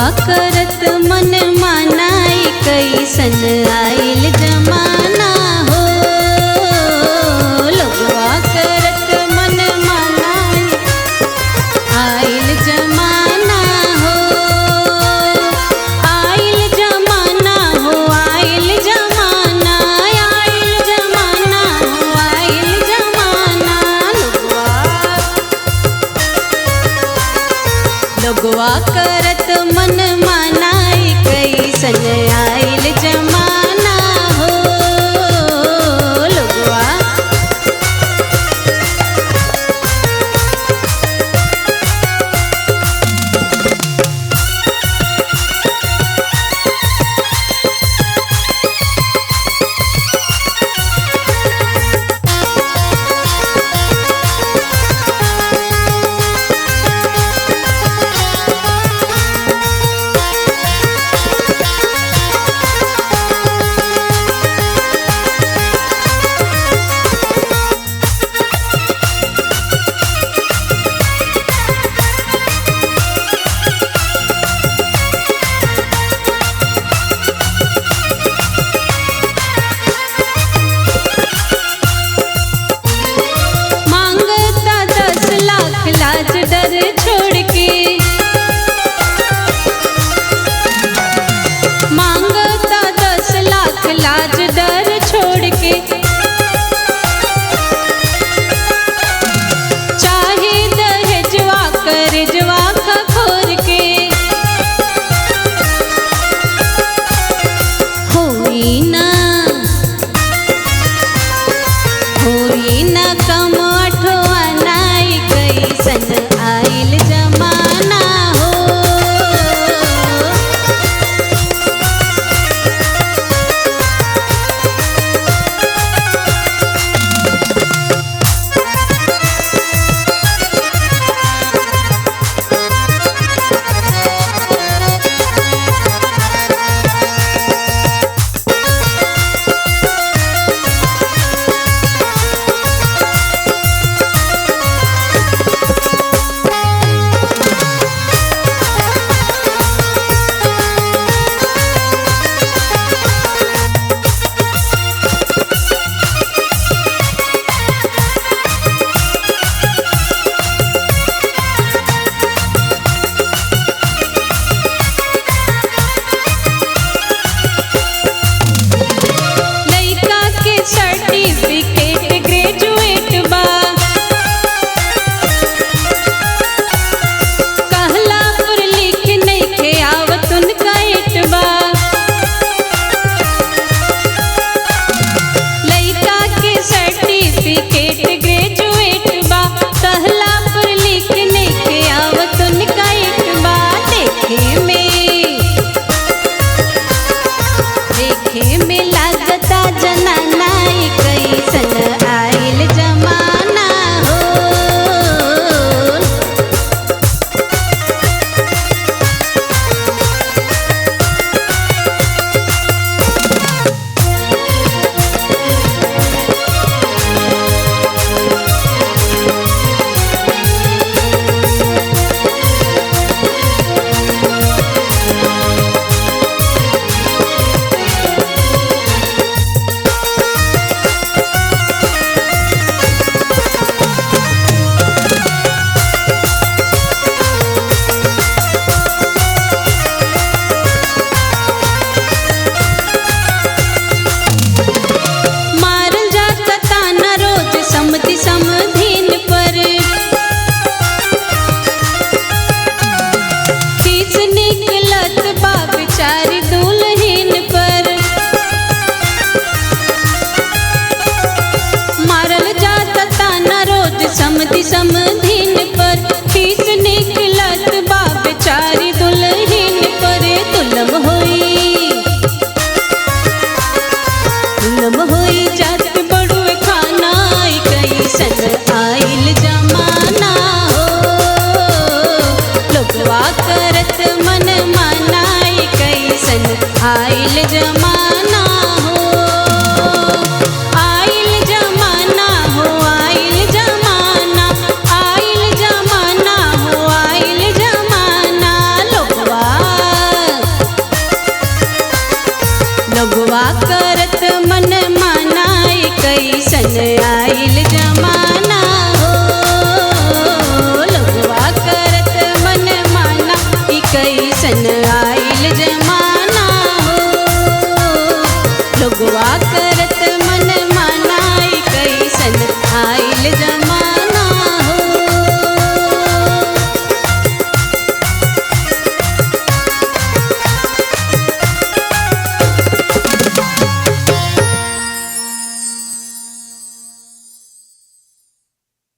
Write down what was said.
लोगवा करत मन मानाई कैसन आइल जमाना हो। लोगवा करत मन मानाई आइल जमाना हो। आइल जमाना हो आइल जमाना आइल जमाना हो आइल जमाना। लोगवा करत मन मानाई कैसन आइल जमाना हो। लोगवा लाज डर छोड़ के मांगता 10 लाख लाज डर छोड़ के। चाहे दहेजवा करजवा खखोर के। होई ना कम अठवानाई कैसन आइल जमाना हो। सर्टिफिकेट ग्रेजुएट बा कहला पर लिख नइखे आवत उनका एटबा। लइका के सर्टिफिकेट ग्रेजुएट बा कहला पर लिख नइखे आवत उनका एटबा। देखे में लागता जनाना कैसन आइल जमाना हो। समधीन पर खींच निकलत बा बेचारी दुल्हन पर। मारल जाता ताना रोज समधीन पर खींच निकलत बा बेचारी दुल्हन पर। दुल्हन होई जात बड़ुए खाना कैसन आइल जमाना हो। लोगवा करत मन मानाई कैसन आइल जमाना हो। आइल जमाना हो आइल जमाना आइल जमाना हो आइल जमाना। लोगवा कैसन आइल